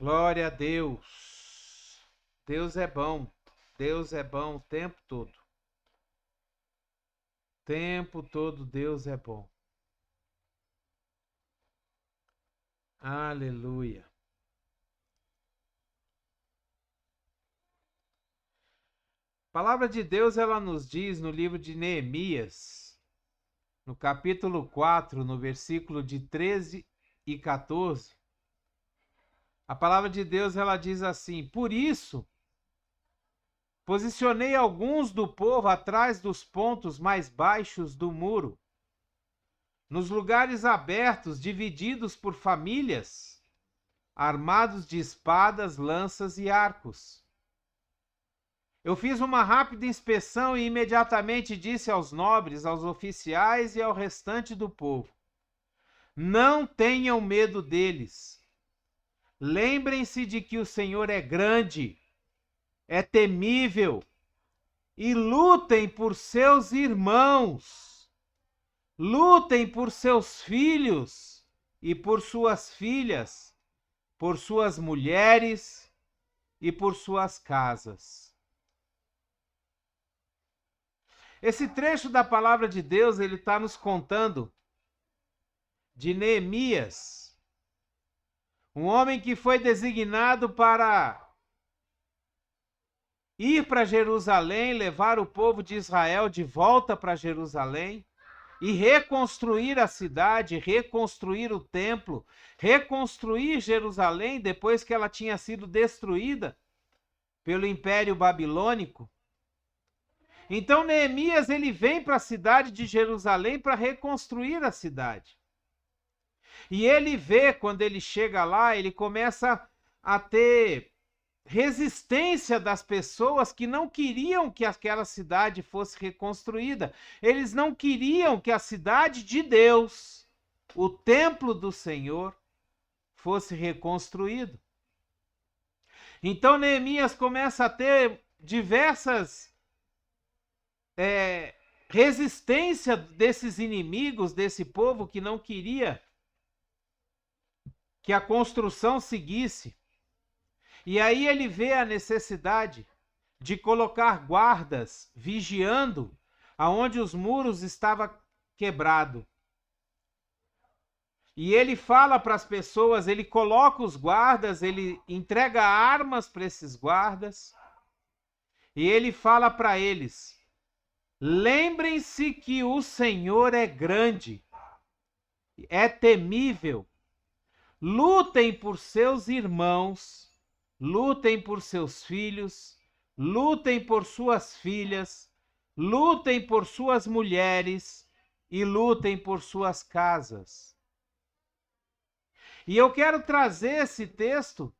Glória a Deus. Deus é bom. Deus é bom o tempo todo. O tempo todo Deus é bom. Aleluia. A palavra de Deus, ela nos diz no livro de Neemias, no capítulo 4, no versículo de 13 e 14, a palavra de Deus, ela diz assim: por isso, posicionei alguns do povo atrás dos pontos mais baixos do muro, nos lugares abertos, divididos por famílias, armados de espadas, lanças e arcos. Eu fiz uma rápida inspeção e imediatamente disse aos nobres, aos oficiais e ao restante do povo: não tenham medo deles. Lembrem-se de que o Senhor é grande, é temível, e lutem por seus irmãos, lutem por seus filhos e por suas filhas, por suas mulheres e por suas casas. Esse trecho da palavra de Deus, ele está nos contando de Neemias, um homem que foi designado para ir para Jerusalém, levar o povo de Israel de volta para Jerusalém e reconstruir a cidade, reconstruir o templo, reconstruir Jerusalém depois que ela tinha sido destruída pelo Império Babilônico. Então Neemias, ele vem para a cidade de Jerusalém para reconstruir a cidade. E ele vê, quando ele chega lá, ele começa a ter resistência das pessoas que não queriam que aquela cidade fosse reconstruída. Eles não queriam que a cidade de Deus, o templo do Senhor, fosse reconstruído. Então Neemias começa a ter diversas resistência desses inimigos, desse povo que não queria que a construção seguisse. E aí ele vê a necessidade de colocar guardas vigiando aonde os muros estavam quebrados. E ele fala para as pessoas, ele coloca os guardas, ele entrega armas para esses guardas. E ele fala para eles: lembrem-se que o Senhor é grande, é temível. Lutem por seus irmãos, lutem por seus filhos, lutem por suas filhas, lutem por suas mulheres e lutem por suas casas. E eu quero trazer esse texto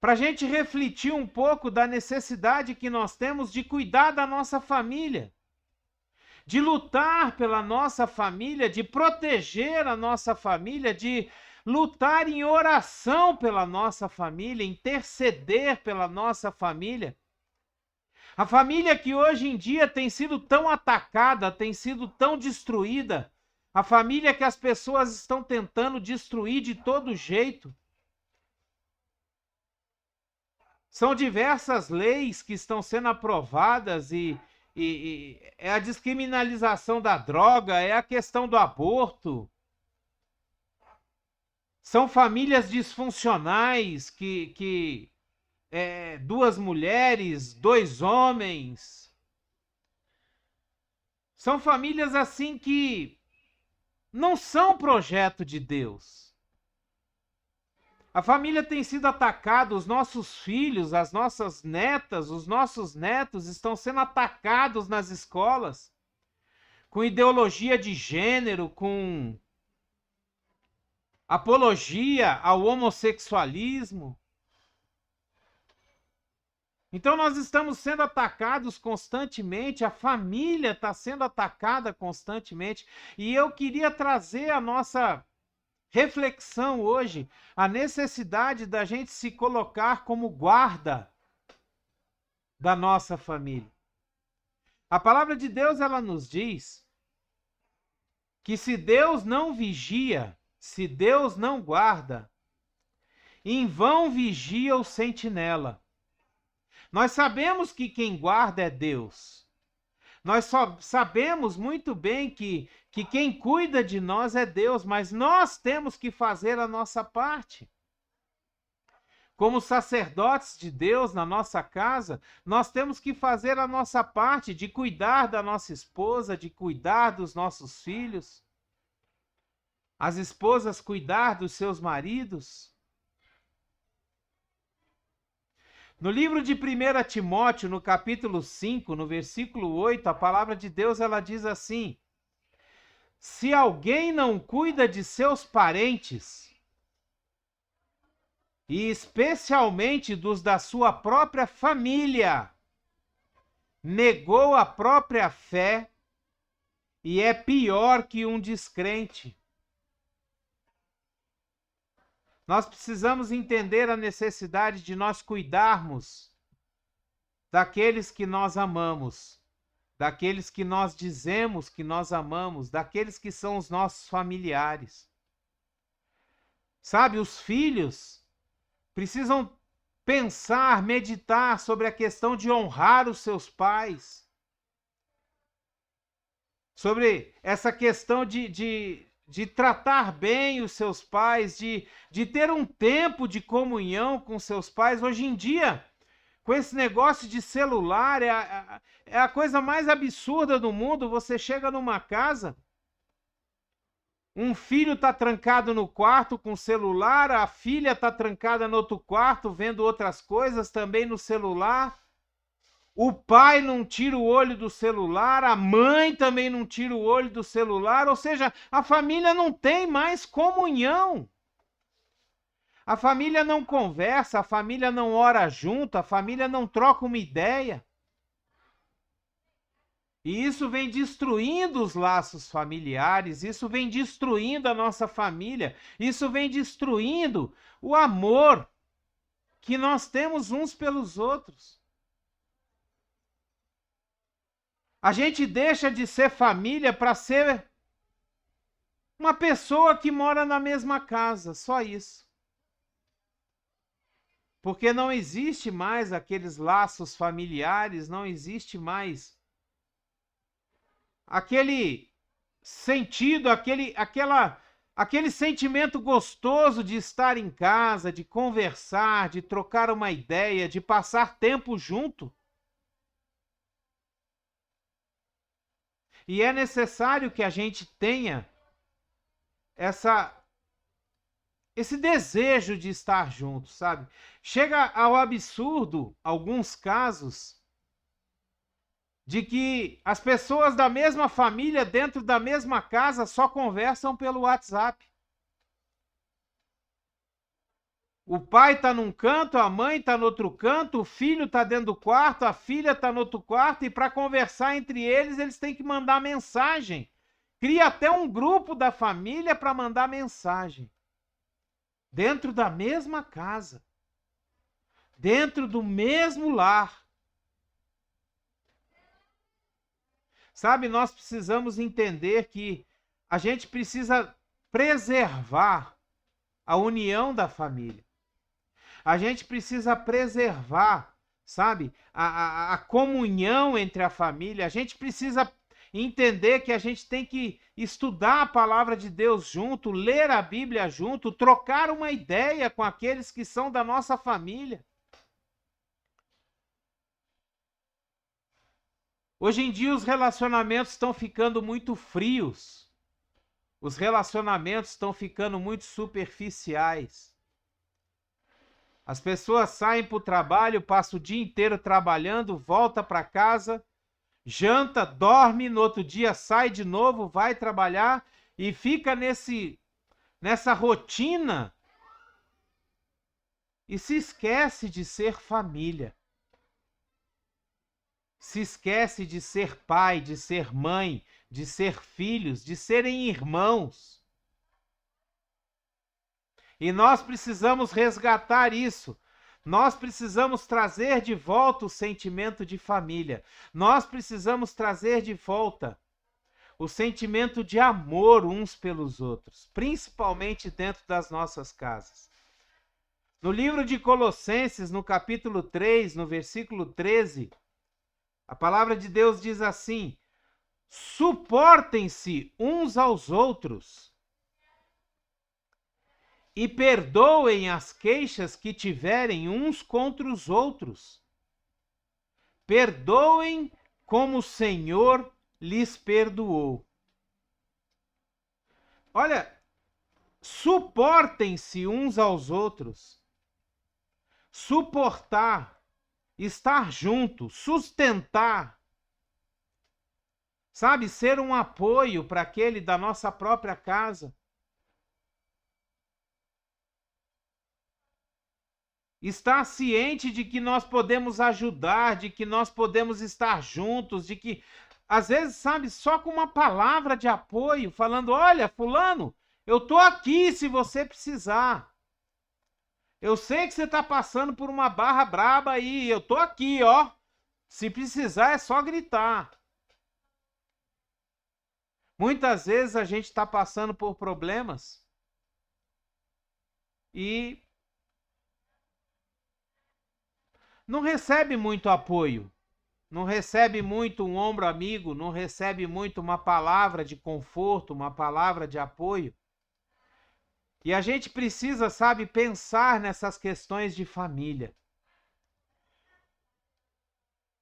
para a gente refletir um pouco da necessidade que nós temos de cuidar da nossa família, de lutar pela nossa família, de proteger a nossa família, de lutar em oração pela nossa família, interceder pela nossa família. A família que hoje em dia tem sido tão atacada, tem sido tão destruída, a família que as pessoas estão tentando destruir de todo jeito. São diversas leis que estão sendo aprovadas e é a descriminalização da droga, é a questão do aborto. São famílias disfuncionais que duas mulheres, dois homens. São famílias assim que não são projeto de Deus. A família tem sido atacada, os nossos filhos, as nossas netas, os nossos netos estão sendo atacados nas escolas com ideologia de gênero, com apologia ao homossexualismo. Então nós estamos sendo atacados constantemente, a família está sendo atacada constantemente, e eu queria trazer a nossa reflexão hoje, a necessidade da gente se colocar como guarda da nossa família. A palavra de Deus, ela nos diz que se Deus não vigia, se Deus não guarda, em vão vigia o sentinela. Nós sabemos que quem guarda é Deus. Nós só sabemos muito bem que quem cuida de nós é Deus, mas nós temos que fazer a nossa parte. Como sacerdotes de Deus na nossa casa, nós temos que fazer a nossa parte de cuidar da nossa esposa, de cuidar dos nossos filhos. As esposas cuidar dos seus maridos. No livro de 1 Timóteo, no capítulo 5, no versículo 8, a palavra de Deus ela diz assim: se alguém não cuida de seus parentes, e especialmente dos da sua própria família, negou a própria fé e é pior que um descrente. Nós precisamos entender a necessidade de nós cuidarmos daqueles que nós amamos, daqueles que nós dizemos que nós amamos, daqueles que são os nossos familiares. Sabe, os filhos precisam pensar, meditar sobre a questão de honrar os seus pais, sobre essa questão de tratar bem os seus pais, de ter um tempo de comunhão com seus pais. Hoje em dia, com esse negócio de celular, é a coisa mais absurda do mundo. Você chega numa casa, um filho está trancado no quarto com o celular, a filha está trancada no outro quarto vendo outras coisas também no celular. O pai não tira o olho do celular, a mãe também não tira o olho do celular, ou seja, a família não tem mais comunhão. A família não conversa, a família não ora junto, a família não troca uma ideia. E isso vem destruindo os laços familiares, isso vem destruindo a nossa família, isso vem destruindo o amor que nós temos uns pelos outros. A gente deixa de ser família para ser uma pessoa que mora na mesma casa, só isso. Porque não existe mais aqueles laços familiares, não existe mais aquele sentido, aquele sentimento gostoso de estar em casa, de conversar, de trocar uma ideia, de passar tempo junto. E é necessário que a gente tenha esse desejo de estar junto, sabe? Chega ao absurdo, alguns casos, de que as pessoas da mesma família, dentro da mesma casa, só conversam pelo WhatsApp. O pai está num canto, a mãe está no outro canto, o filho está dentro do quarto, a filha está no outro quarto, e para conversar entre eles, eles têm que mandar mensagem. Cria até um grupo da família para mandar mensagem. Dentro da mesma casa. Dentro do mesmo lar. Sabe, nós precisamos entender que a gente precisa preservar a união da família. A gente precisa preservar, sabe, a comunhão entre a família. A gente precisa entender que a gente tem que estudar a palavra de Deus junto, ler a Bíblia junto, trocar uma ideia com aqueles que são da nossa família. Hoje em dia os relacionamentos estão ficando muito frios. Os relacionamentos estão ficando muito superficiais. As pessoas saem para o trabalho, passam o dia inteiro trabalhando, volta para casa, janta, dorme, no outro dia sai de novo, vai trabalhar e fica nessa rotina e se esquece de ser família. Se esquece de ser pai, de ser mãe, de ser filhos, de serem irmãos. E nós precisamos resgatar isso. Nós precisamos trazer de volta o sentimento de família. Nós precisamos trazer de volta o sentimento de amor uns pelos outros, principalmente dentro das nossas casas. No livro de Colossenses, no capítulo 3, no versículo 13, a palavra de Deus diz assim: suportem-se uns aos outros e perdoem as queixas que tiverem uns contra os outros. Perdoem como o Senhor lhes perdoou. Olha, suportem-se uns aos outros. Suportar, estar junto, sustentar. Sabe, ser um apoio para aquele da nossa própria casa. Estar ciente de que nós podemos ajudar, de que nós podemos estar juntos, de que, às vezes, sabe, só com uma palavra de apoio, falando: olha, fulano, eu tô aqui se você precisar. Eu sei que você está passando por uma barra braba aí, eu tô aqui, ó. Se precisar é só gritar. Muitas vezes a gente está passando por problemas e não recebe muito apoio, não recebe muito um ombro amigo, não recebe muito uma palavra de conforto, uma palavra de apoio. E a gente precisa, sabe, pensar nessas questões de família.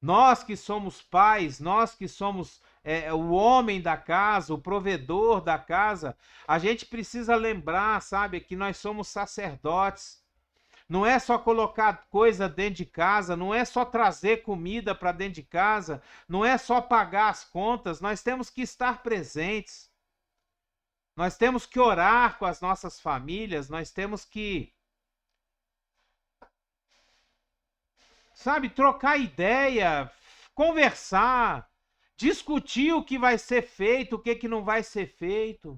Nós que somos pais, nós que somos o homem da casa, o provedor da casa, a gente precisa lembrar, sabe, que nós somos sacerdotes. Não é só colocar coisa dentro de casa, não é só trazer comida para dentro de casa, não é só pagar as contas, nós temos que estar presentes. Nós temos que orar com as nossas famílias, nós temos que, sabe, trocar ideia, conversar, discutir o que vai ser feito, o que não vai ser feito.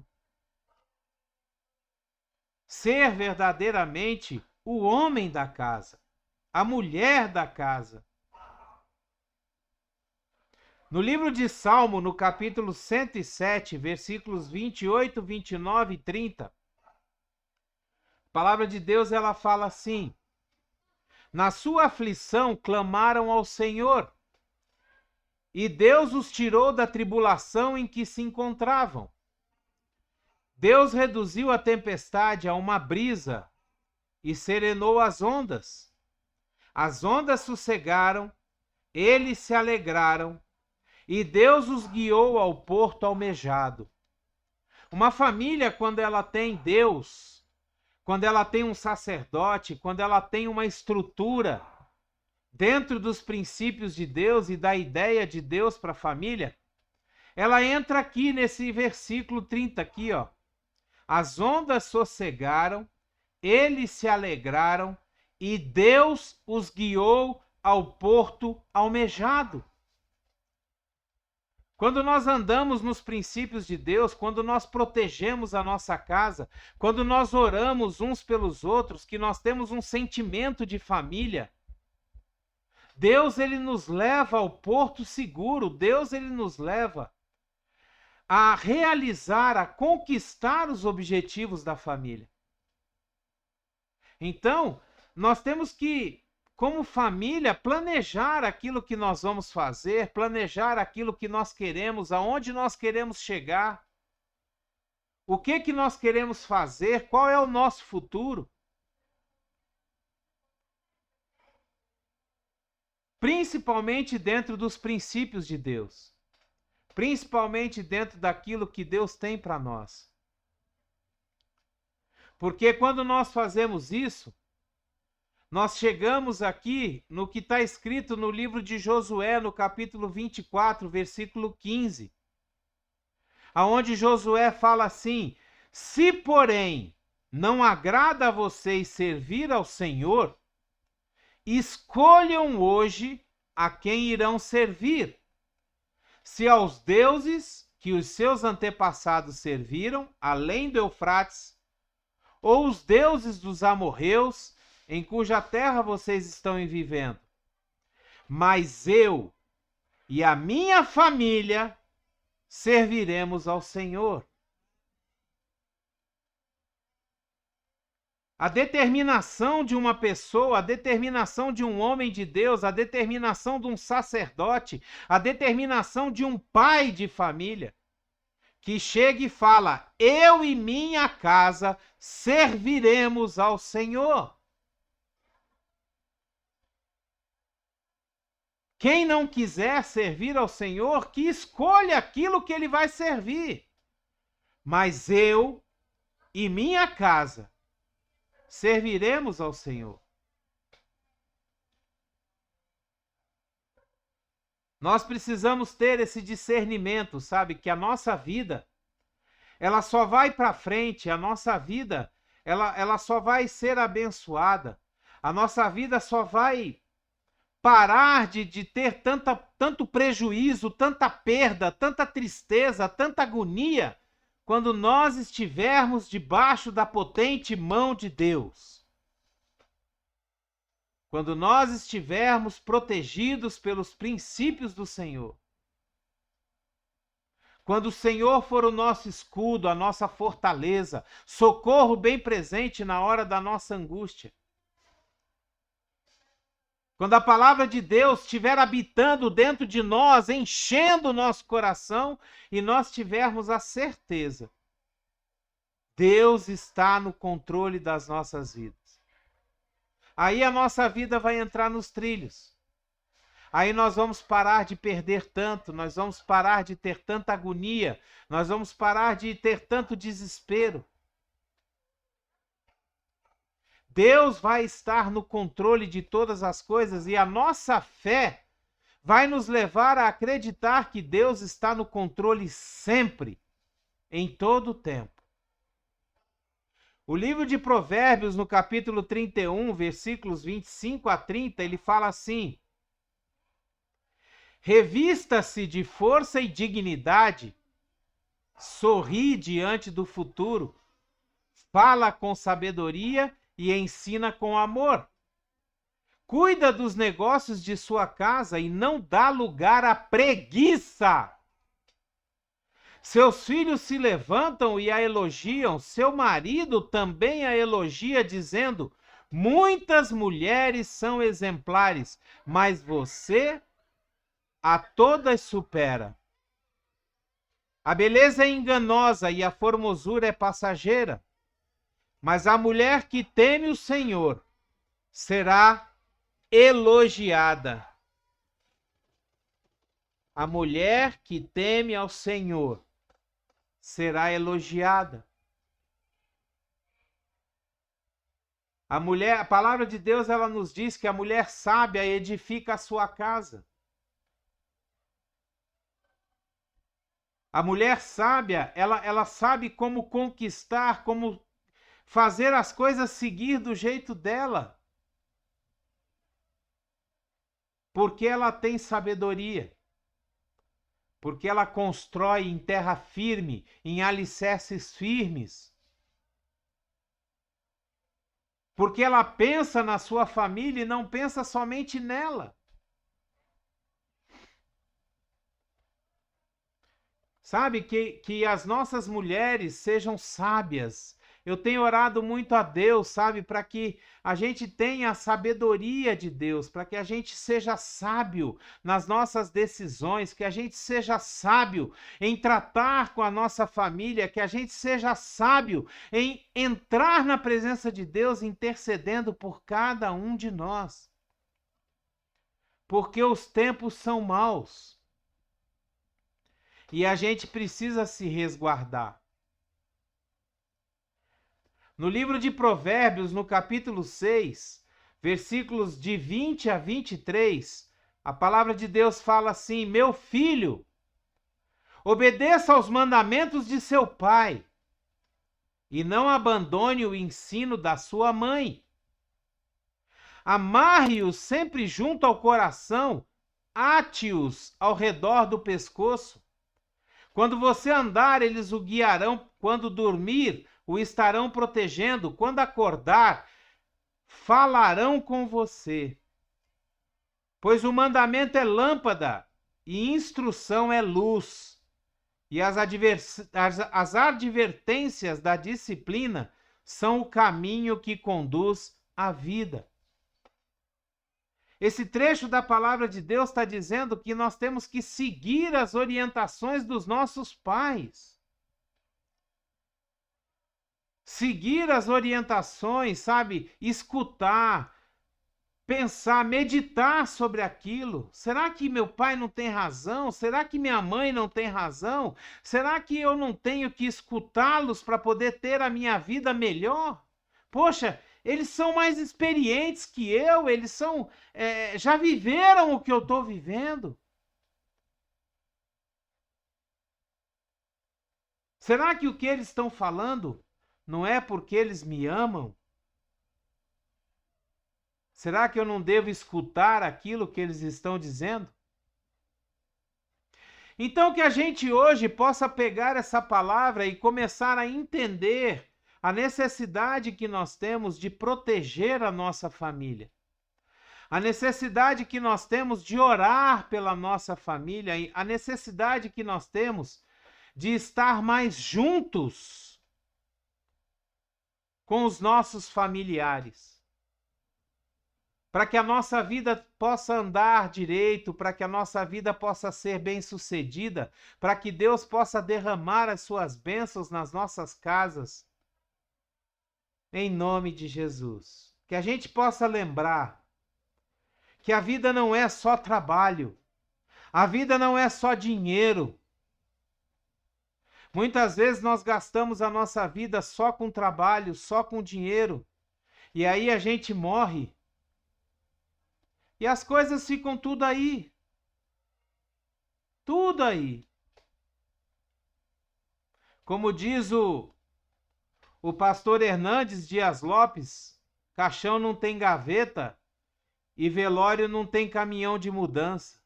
Ser verdadeiramente o homem da casa, a mulher da casa. No livro de Salmo, no capítulo 107, versículos 28, 29 e 30, a palavra de Deus ela fala assim: na sua aflição clamaram ao Senhor, e Deus os tirou da tribulação em que se encontravam. Deus reduziu a tempestade a uma brisa e serenou as ondas. As ondas sossegaram, eles se alegraram, e Deus os guiou ao porto almejado. Uma família, quando ela tem Deus, quando ela tem um sacerdote, quando ela tem uma estrutura dentro dos princípios de Deus e da ideia de Deus para a família, ela entra aqui nesse versículo 30 aqui, ó. As ondas sossegaram, eles se alegraram e Deus os guiou ao porto almejado. Quando nós andamos nos princípios de Deus, quando nós protegemos a nossa casa, quando nós oramos uns pelos outros, que nós temos um sentimento de família, Deus ele nos leva ao porto seguro, Deus ele nos leva a realizar, a conquistar os objetivos da família. Então, nós temos que, como família, planejar aquilo que nós vamos fazer, planejar aquilo que nós queremos, aonde nós queremos chegar, o que nós queremos fazer, qual é o nosso futuro. Principalmente dentro dos princípios de Deus. Principalmente dentro daquilo que Deus tem para nós. Porque quando nós fazemos isso, nós chegamos aqui no que está escrito no livro de Josué, no capítulo 24, versículo 15. Aonde Josué fala assim: se porém não agrada a vocês servir ao Senhor, escolham hoje a quem irão servir. Se aos deuses que os seus antepassados serviram, além do Eufrates, ou os deuses dos amorreus, em cuja terra vocês estão vivendo. Mas eu e a minha família serviremos ao Senhor. A determinação de uma pessoa, a determinação de um homem de Deus, a determinação de um sacerdote, a determinação de um pai de família, que chega e fala: eu e minha casa serviremos ao Senhor. Quem não quiser servir ao Senhor, que escolha aquilo que ele vai servir. Mas eu e minha casa serviremos ao Senhor. Nós precisamos ter esse discernimento, sabe? Que a nossa vida, ela só vai para frente, a nossa vida, ela só vai ser abençoada. A nossa vida só vai parar de ter tanto prejuízo, tanta perda, tanta tristeza, tanta agonia, quando nós estivermos debaixo da potente mão de Deus. Quando nós estivermos protegidos pelos princípios do Senhor. Quando o Senhor for o nosso escudo, a nossa fortaleza, socorro bem presente na hora da nossa angústia. Quando a palavra de Deus estiver habitando dentro de nós, enchendo o nosso coração, e nós tivermos a certeza, Deus está no controle das nossas vidas. Aí a nossa vida vai entrar nos trilhos. Aí nós vamos parar de perder tanto, nós vamos parar de ter tanta agonia, nós vamos parar de ter tanto desespero. Deus vai estar no controle de todas as coisas e a nossa fé vai nos levar a acreditar que Deus está no controle sempre, em todo o tempo. O livro de Provérbios, no capítulo 31, versículos 25 a 30, ele fala assim: revista-se de força e dignidade, sorri diante do futuro, fala com sabedoria e ensina com amor. Cuida dos negócios de sua casa e não dá lugar à preguiça. Seus filhos se levantam e a elogiam, seu marido também a elogia, dizendo: muitas mulheres são exemplares, mas você a todas supera. A beleza é enganosa e a formosura é passageira, mas a mulher que teme o Senhor será elogiada. A mulher que teme ao Senhor será elogiada. A palavra de Deus, ela nos diz que a mulher sábia edifica a sua casa. A mulher sábia, ela sabe como conquistar, como fazer as coisas seguir do jeito dela. Porque ela tem sabedoria. Porque ela constrói em terra firme, em alicerces firmes. Porque ela pensa na sua família e não pensa somente nela. Sabe, que as nossas mulheres sejam sábias. Eu tenho orado muito a Deus, sabe, para que a gente tenha a sabedoria de Deus, para que a gente seja sábio nas nossas decisões, que a gente seja sábio em tratar com a nossa família, que a gente seja sábio em entrar na presença de Deus intercedendo por cada um de nós. Porque os tempos são maus. E a gente precisa se resguardar. No livro de Provérbios, no capítulo 6, versículos de 20 a 23, a palavra de Deus fala assim: meu filho, obedeça aos mandamentos de seu pai e não abandone o ensino da sua mãe. Amarre-os sempre junto ao coração, ate-os ao redor do pescoço. Quando você andar, eles o guiarão. Quando dormir, o estarão protegendo. Quando acordar, falarão com você. Pois o mandamento é lâmpada e instrução é luz, E as advertências da disciplina são o caminho que conduz à vida. Esse trecho da palavra de Deus está dizendo que nós temos que seguir as orientações dos nossos pais. Seguir as orientações, sabe? Escutar, pensar, meditar sobre aquilo. Será que meu pai não tem razão? Será que minha mãe não tem razão? Será que eu não tenho que escutá-los para poder ter a minha vida melhor? Poxa, eles são mais experientes que eu, eles já viveram o que eu estou vivendo. Será que o que eles estão falando não é porque eles me amam? Será que eu não devo escutar aquilo que eles estão dizendo? Então, que a gente hoje possa pegar essa palavra e começar a entender a necessidade que nós temos de proteger a nossa família. A necessidade que nós temos de orar pela nossa família, a necessidade que nós temos de estar mais juntos com os nossos familiares. Para que a nossa vida possa andar direito, para que a nossa vida possa ser bem-sucedida, para que Deus possa derramar as suas bênçãos nas nossas casas. Em nome de Jesus. Que a gente possa lembrar que a vida não é só trabalho, a vida não é só dinheiro. Muitas vezes nós gastamos a nossa vida só com trabalho, só com dinheiro, e aí a gente morre. E as coisas ficam tudo aí. Tudo aí. Como diz o pastor Hernandes Dias Lopes, caixão não tem gaveta e velório não tem caminhão de mudança.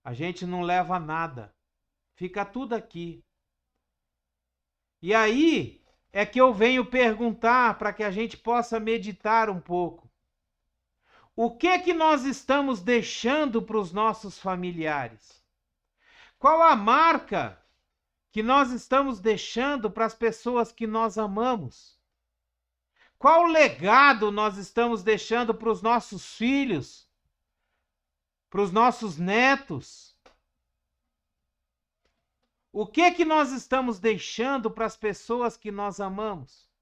A gente não leva nada. Fica tudo aqui. E aí é que eu venho perguntar para que a gente possa meditar um pouco. O que nós estamos deixando para os nossos familiares? Qual a marca que nós estamos deixando para as pessoas que nós amamos? Qual legado nós estamos deixando para os nossos filhos? Para os nossos netos? O que nós estamos deixando para as pessoas que nós amamos?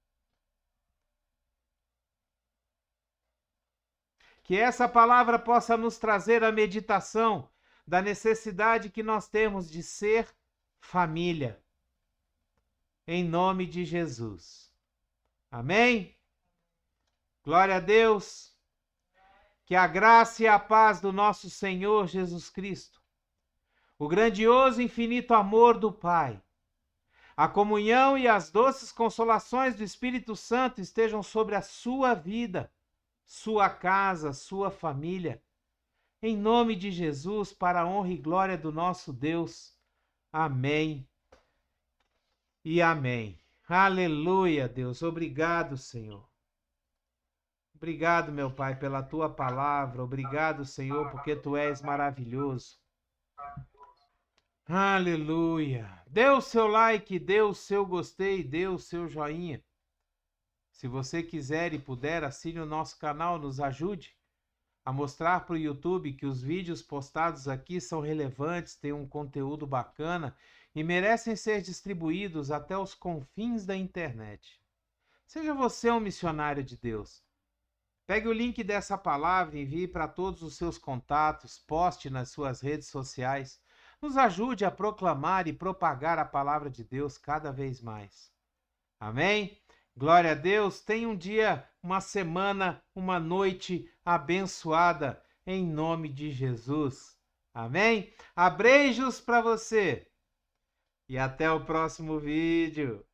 Que essa palavra possa nos trazer a meditação da necessidade que nós temos de ser família. Em nome de Jesus. Amém? Glória a Deus. Que a graça e a paz do nosso Senhor Jesus Cristo, o grandioso e infinito amor do Pai, a comunhão e as doces consolações do Espírito Santo estejam sobre a sua vida, sua casa, sua família, em nome de Jesus, para a honra e glória do nosso Deus. Amém e amém. Aleluia, Deus. Obrigado, Senhor. Obrigado, meu Pai, pela tua palavra. Obrigado, Senhor, porque tu és maravilhoso. Aleluia. Dê o seu like, dê o seu gostei, dê o seu joinha. Se você quiser e puder, assine o nosso canal, nos ajude a mostrar para o YouTube que os vídeos postados aqui são relevantes, têm um conteúdo bacana e merecem ser distribuídos até os confins da internet. Seja você um missionário de Deus. Pegue o link dessa palavra e envie para todos os seus contatos, poste nas suas redes sociais. Nos ajude a proclamar e propagar a palavra de Deus cada vez mais. Amém? Glória a Deus, tenha um dia, uma semana, uma noite abençoada, em nome de Jesus. Amém? Abreijos para você. E até o próximo vídeo.